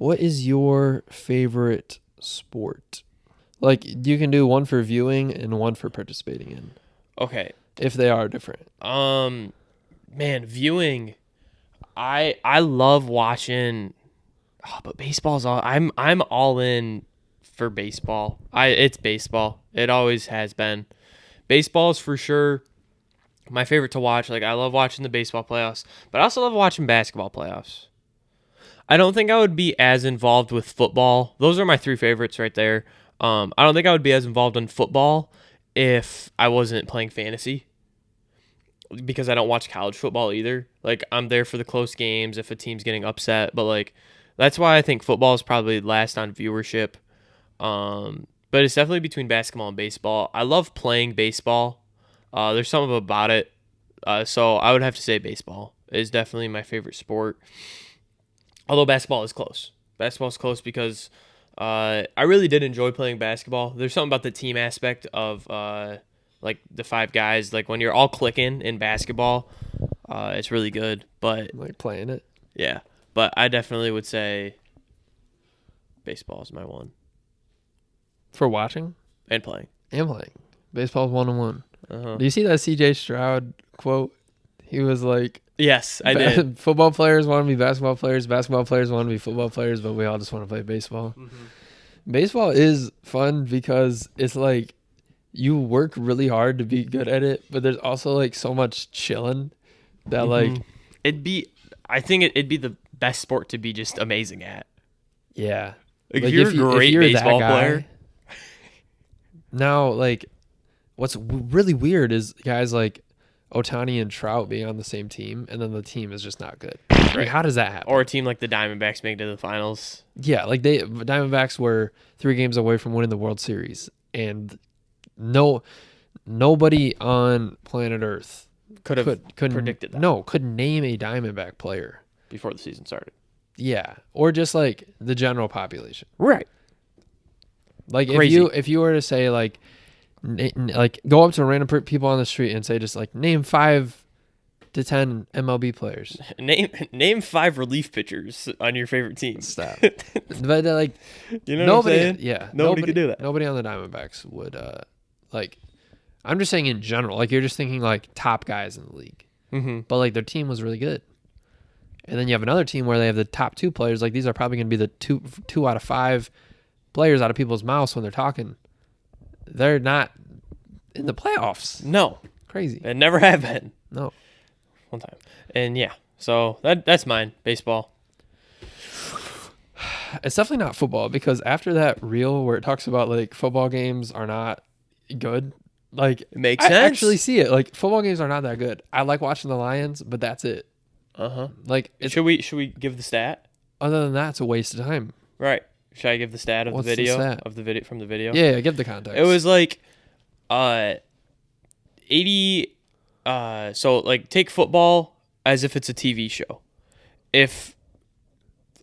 What is your favorite sport? Like, you can do one for viewing and one for participating in, Okay. if they are different. Man, viewing. I love watching. Oh, but baseball's all. I'm all in for baseball. It's baseball. It always has been. Baseball is for sure my favorite to watch. Like I love watching the baseball playoffs, but I also love watching basketball playoffs. I don't think I would be as involved with football. Those are my three favorites right there. I don't think I would be as involved in football if I wasn't playing fantasy because I don't watch college football either. Like I'm there for the close games if a team's getting upset, but like that's why I think football is probably last on viewership. But it's definitely between basketball and baseball. I love playing baseball. There's something about it. So I would have to say baseball is definitely my favorite sport. Although basketball is close. Basketball is close because I really did enjoy playing basketball. There's something about the team aspect of like the five guys. Like when you're all clicking in basketball, it's really good. But Like playing it. yeah, but I definitely would say baseball is my one For watching and playing. and playing. Baseball's 1-on-1. Uh-huh. Do you see that C.J. Stroud quote? He was like, Yes, I did. football players want to be basketball players want to be football players, but we all just want to play baseball. Baseball is fun because it's like you work really hard to be good at it, but there's also like so much chilling that like, I think it'd be the best sport to be just amazing at. yeah. Like, Like if you're a great that baseball guy- player, Now, like, what's really weird is guys like Ohtani and Trout being on the same team, and then the team is just not good. Like, Right. how does that happen? or a team like the Diamondbacks make it to the finals. Yeah, like Diamondbacks were 3 games away from winning the World Series, and nobody on planet Earth Could have couldn't predicted that. No, could name a Diamondback player. Before the season started. Yeah, or just like the general population. Right. Like Crazy. if you were to say like like go up to random people on the street and say just like name 5 to 10 MLB players. Name 5 relief pitchers on your favorite team. Stop. But like You know nobody, what I'm saying? yeah, Nobody could do that. Nobody on the Diamondbacks would like. I'm just saying in general, like you're just thinking like top guys in the league, Mm-hmm. but like their team was really good. And then you have another team where they have the top 2 players. Like these are probably going to be the two out of 5 players out of people's mouths when they're talking. They're not in the playoffs. No, Crazy. it never have been. No. One time. And yeah, so that's mine. Baseball. It's definitely not football because after that reel where it talks about like football games are not good, like It makes I sense. actually see it. Like football games are not that good. I like watching the Lions, but that's it. Uh-huh. Like it's, Should we give the stat? other than that, it's a waste of time. Right. Should I give the stat of What's the the video stat? of the video from the video? Yeah, give the context. It was like 80 so like take football as if it's a TV show. If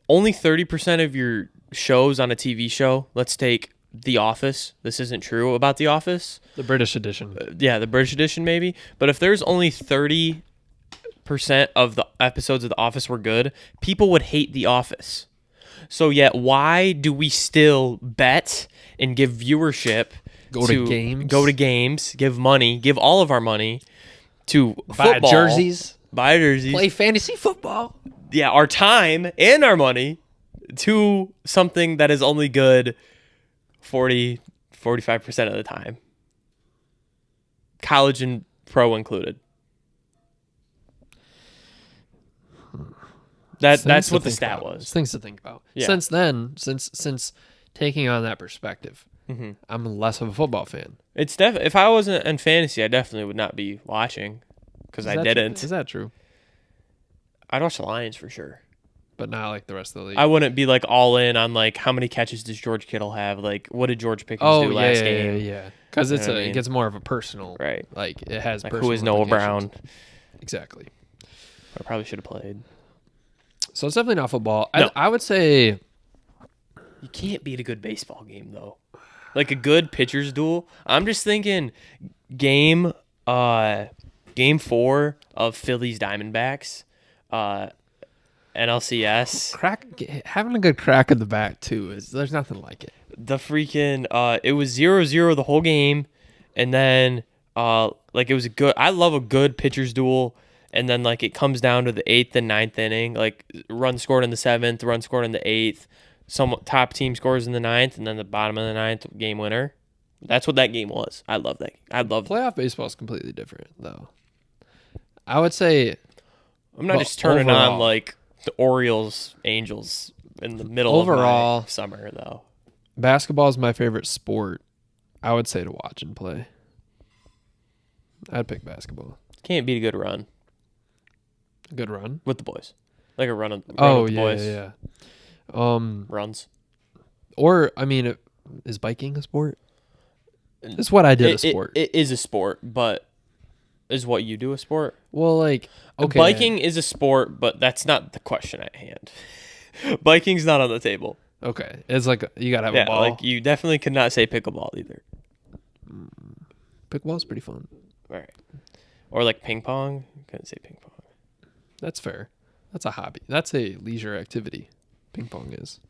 only 30% of your shows on a TV show, let's take The Office. This isn't true about The Office. the British edition. Yeah, the British edition maybe. But if there's only 30% of the episodes of The Office were good, people would hate The Office. So yet, why do we still bet and give viewership Go to games? Go to games, give money, give all of our money to Buy football, jerseys, buy jerseys, play fantasy football. yeah, our time and our money to something that is only good 45% of the time. College and pro included. That's Things what to the think stat about. was. Things to think about. Yeah. Since then, since taking on that perspective, Mm-hmm. I'm less of a football fan. It's if I wasn't in fantasy, I definitely would not be watching because I didn't. Is that true? I'd watch the Lions for sure. But not like the rest of the league. I wouldn't be like all in on like how many catches does George Kittle have? Like what did George Pickens do last game? Yeah. Because You know what I it mean? gets more of a personal, Right. like it has Like personal who is Noah implications. Brown? Exactly. I probably should have played. So it's definitely not football. No. I would say You can't beat a good baseball game though. Like a good pitcher's duel. I'm just thinking game 4 of Phillies Diamondbacks. NLCS. Having a good crack at the bat too there's nothing like it. The freaking it was 0-0 the whole game, and then like it was I love a good pitcher's duel, and then like it comes down to the 8th and 9th inning, like run scored in the 7th, run scored in the 8th, some top team scores in the 9th, and then the bottom of the 9th game winner. That's what that game was. I love that. Playoff baseball is completely different though. I would say I'm not just turning on like the Orioles Angels in the middle of my summer though. Basketball is my favorite sport. I would say to watch and play. I'd pick basketball. Can't beat a good run. A good run with the boys, like a run with the boys. Yeah. Runs. Or I mean, is biking a sport? It's what I did a sport. It is a sport, but is what you do a sport? Well, like okay, biking is a sport, but that's not the question at hand. Biking's not on the table. Okay, it's like you gotta have a ball. Like you definitely could not say pickleball either. Pickleball's pretty fun. All right, or like ping pong. Couldn't say ping pong. That's fair. That's a hobby. That's a leisure activity. Ping pong is.